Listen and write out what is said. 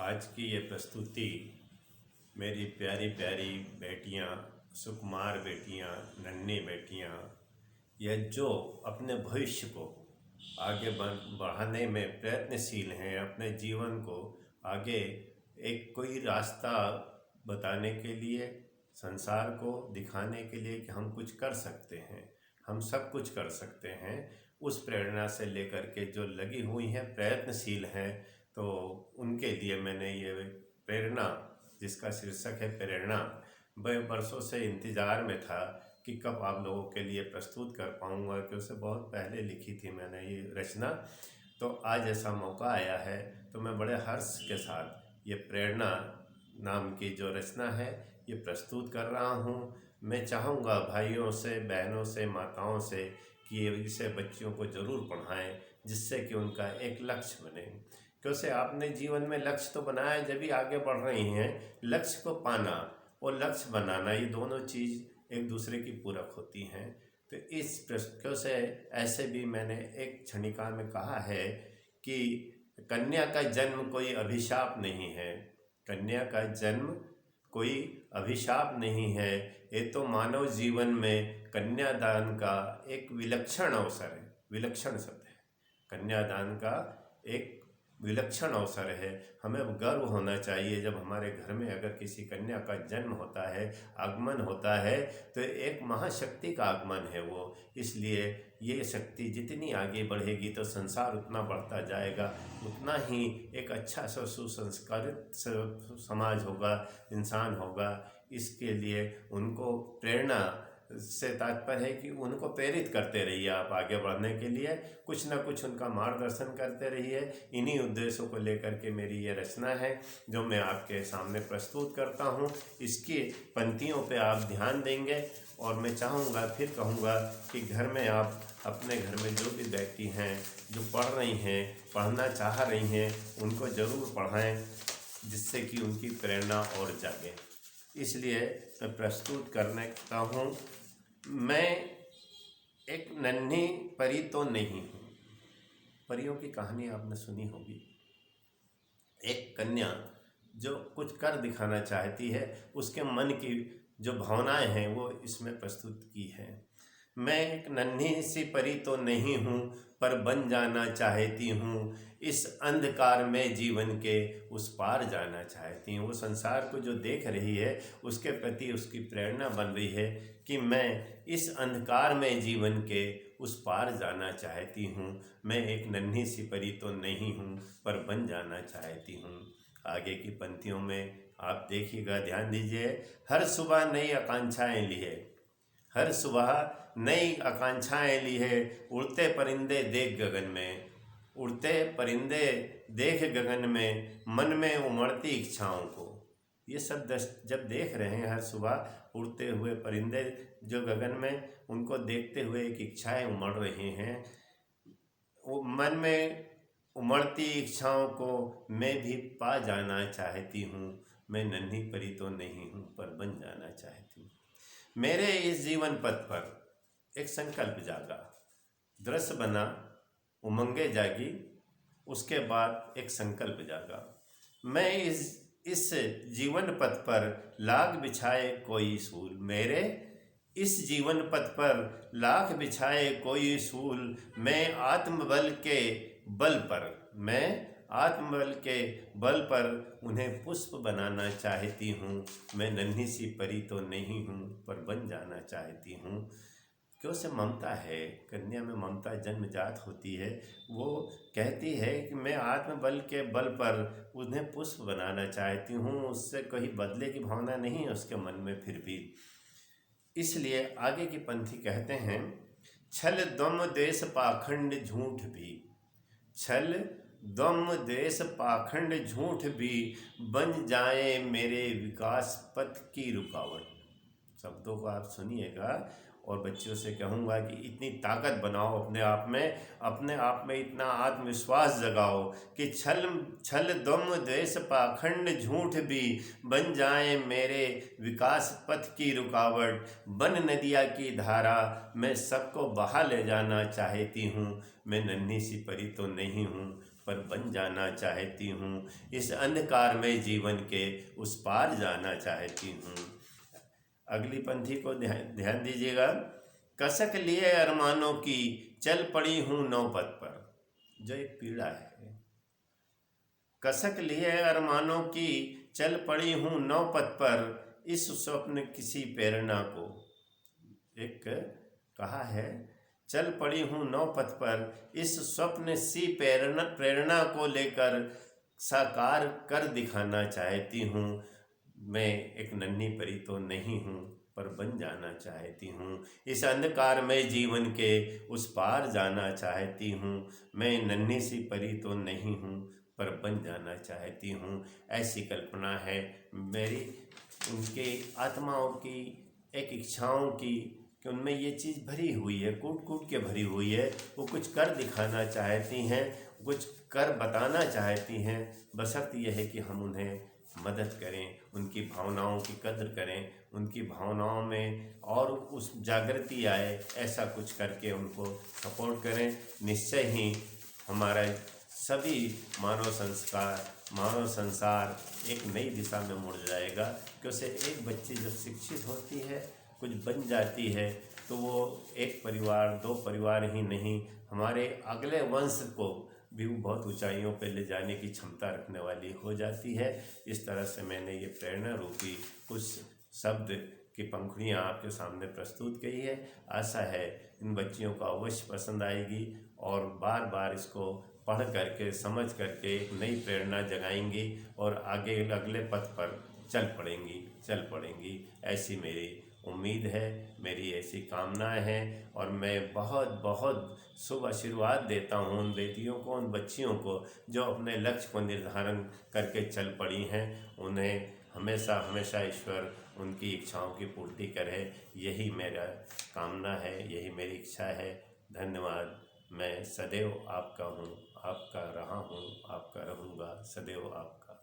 आज की ये प्रस्तुति मेरी प्यारी प्यारी बेटियां, सुकुमार बेटियां, नन्ही बेटियां, यह जो अपने भविष्य को आगे बढ़ाने में प्रयत्नशील हैं, अपने जीवन को आगे एक कोई रास्ता बताने के लिए, संसार को दिखाने के लिए कि हम कुछ कर सकते हैं, हम सब कुछ कर सकते हैं, उस प्रेरणा से लेकर के जो लगी हुई हैं, प्रयत्नशील हैं, तो उनके लिए मैंने ये प्रेरणा, जिसका शीर्षक है प्रेरणा, मैं बरसों से इंतज़ार में था कि कब आप लोगों के लिए प्रस्तुत कर पाऊँगा, कि उसे बहुत पहले लिखी थी मैंने ये रचना। तो आज ऐसा मौका आया है, तो मैं बड़े हर्ष के साथ ये प्रेरणा नाम की जो रचना है ये प्रस्तुत कर रहा हूँ। मैं चाहूँगा भाइयों से, बहनों से, माताओं से कि इसे बच्चियों को ज़रूर पढ़ाएं, जिससे कि उनका एक लक्ष्य बने। क्योंकि आपने जीवन में लक्ष्य तो बनाया, जब भी आगे बढ़ रही हैं, लक्ष्य को पाना और लक्ष्य बनाना, ये दोनों चीज़ एक दूसरे की पूरक होती हैं। तो इस प्रश्न से ऐसे भी मैंने एक क्षणिका में कहा है कि कन्या का जन्म कोई अभिशाप नहीं है, कन्या का जन्म कोई अभिशाप नहीं है, ये तो मानव जीवन में कन्यादान का एक विलक्षण अवसर है। विलक्षण शब्द है, कन्यादान का एक विलक्षण अवसर है। हमें गर्व होना चाहिए जब हमारे घर में अगर किसी कन्या का जन्म होता है, आगमन होता है, तो एक महाशक्ति का आगमन है वो। इसलिए ये शक्ति जितनी आगे बढ़ेगी तो संसार उतना बढ़ता जाएगा, उतना ही एक अच्छा सा सुसंस्कारित समाज होगा, इंसान होगा। इसके लिए उनको प्रेरणा से तात्पर्य है कि उनको प्रेरित करते रहिए, आप आगे बढ़ने के लिए कुछ ना कुछ उनका मार्गदर्शन करते रहिए। इन्हीं उद्देश्यों को लेकर के मेरी ये रचना है जो मैं आपके सामने प्रस्तुत करता हूँ। इसकी पंक्तियों पे आप ध्यान देंगे और मैं चाहूँगा, फिर कहूँगा कि घर में आप अपने घर में जो भी व्यक्ति हैं, जो पढ़ रही हैं, पढ़ना चाह रही हैं, उनको ज़रूर पढ़ाएँ, जिससे कि उनकी प्रेरणा और जागे। इसलिए मैं प्रस्तुत करने का हूँ। मैं एक नन्ही परी तो नहीं हूँ। परियों की कहानी आपने सुनी होगी। एक कन्या जो कुछ कर दिखाना चाहती है, उसके मन की जो भावनाएं हैं वो इसमें प्रस्तुत की है। मैं एक नन्ही सी परी तो नहीं हूँ, पर बन जाना चाहती हूँ, इस अंधकार में जीवन के उस पार जाना चाहती हूँ। वो संसार को जो देख रही है, उसके प्रति उसकी प्रेरणा बन रही है कि मैं इस अंधकार में जीवन के उस पार जाना चाहती हूँ। मैं एक नन्ही सी परी तो नहीं हूँ, पर बन जाना चाहती हूँ। आगे की पंक्तियों में आप देखिएगा, ध्यान दीजिए। हर सुबह नई आकांक्षाएं लिए, हर सुबह नई आकांक्षाएं लिए, उड़ते परिंदे देख गगन में, उड़ते परिंदे देख गगन में, मन में उमड़ती इच्छाओं को। ये सब जब देख रहे हैं, हर सुबह उड़ते हुए परिंदे जो गगन में, उनको देखते हुए एक इच्छाएं उमड़ रही हैं। वो मन में उमड़ती इच्छाओं को मैं भी पा जाना चाहती हूँ। मैं नन्ही परी तो नहीं हूँ, पर बन जाना चाहती हूँ। मेरे इस जीवन पथ पर एक संकल्प जागा, दृश्य बना, उमंगे जागी, उसके बाद एक संकल्प जागा। मैं इस जीवन पथ पर लाख बिछाए कोई सूल, मेरे इस जीवन पथ पर लाख बिछाए कोई सूल, मैं आत्मबल के बल पर, मैं आत्मबल के बल पर उन्हें पुष्प बनाना चाहती हूँ। मैं नन्ही सी परी तो नहीं हूँ, पर बन जाना चाहती हूँ। क्यों से ममता है, कन्या में ममता जन्मजात होती है। वो कहती है कि मैं आत्मबल के बल पर उन्हें पुष्प बनाना चाहती हूँ, उससे कोई बदले की भावना नहीं है उसके मन में फिर भी। इसलिए आगे की पंक्ति कहते हैं, छल दम देश पाखंड झूठ भी, छल दम देश पाखंड झूठ भी, बन जाए मेरे विकास पथ की रुकावट। शब्दों को आप सुनिएगा और बच्चों से कहूँगा कि इतनी ताकत बनाओ अपने आप में इतना आत्मविश्वास जगाओ कि छल दम द्वेष पाखंड झूठ भी, बन जाए मेरे विकास पथ की रुकावट। बन नदिया की धारा, मैं सबको बहा ले जाना चाहती हूँ। मैं नन्ही सी परी तो नहीं हूँ, पर बन जाना चाहती हूँ। इस अंधकार में जीवन के उस पार जाना चाहती हूँ। अगली पंक्ति को ध्यान दीजिएगा। कसक लिए अरमानों की चल पड़ी हूँ नौबत पर, जो एक पीड़ा है। कसक लिए अरमानों की चल पड़ी हूँ नौबत पर, इस स्वप्न किसी प्रेरणा को, एक कहा है, चल पड़ी हूँ नौबत पर, इस स्वप्न सी प्रेरणा को लेकर साकार कर दिखाना चाहती हूँ। मैं एक नन्ही परी तो नहीं हूँ, पर बन जाना चाहती हूँ। इस अंधकार में जीवन के उस पार जाना चाहती हूँ। मैं नन्ही सी परी तो नहीं हूँ, पर बन जाना चाहती हूँ। ऐसी कल्पना है मेरी उनके आत्माओं की, एक इच्छाओं की, कि उनमें ये चीज़ भरी हुई है, कूट कूट के भरी हुई है। वो कुछ कर दिखाना चाहती हैं, कुछ कर बताना चाहती हैं, बशर्ते यह है कि हम उन्हें मदद करें, उनकी भावनाओं की कद्र करें, उनकी भावनाओं में और उस जागृति आए, ऐसा कुछ करके उनको सपोर्ट करें। निश्चय ही हमारा सभी मानव संसार एक नई दिशा में मुड़ जाएगा। क्योंकि एक बच्ची जब शिक्षित होती है, कुछ बन जाती है, तो वो एक परिवार, दो परिवार ही नहीं, हमारे अगले वंश को भी वो बहुत ऊंचाइयों पर ले जाने की क्षमता रखने वाली हो जाती है। इस तरह से मैंने ये प्रेरणा रूपी कुछ शब्द की पंखुड़ियाँ आपके सामने प्रस्तुत की है। आशा है इन बच्चियों को अवश्य पसंद आएगी और बार बार इसको पढ़ करके, समझ करके एक नई प्रेरणा जगाएंगी और आगे अगले पथ पर चल पड़ेंगी। ऐसी मेरी उम्मीद है, मेरी ऐसी कामनाएं हैं। और मैं बहुत बहुत शुभ आशीर्वाद देता हूँ उन बेटियों को, उन बच्चियों को जो अपने लक्ष्य को निर्धारण करके चल पड़ी हैं। उन्हें हमेशा हमेशा ईश्वर उनकी इच्छाओं की पूर्ति करे, यही मेरा कामना है, यही मेरी इच्छा है। धन्यवाद। मैं सदैव आपका हूँ, आपका रहा हूँ, आपका रहूँगा, सदैव आपका।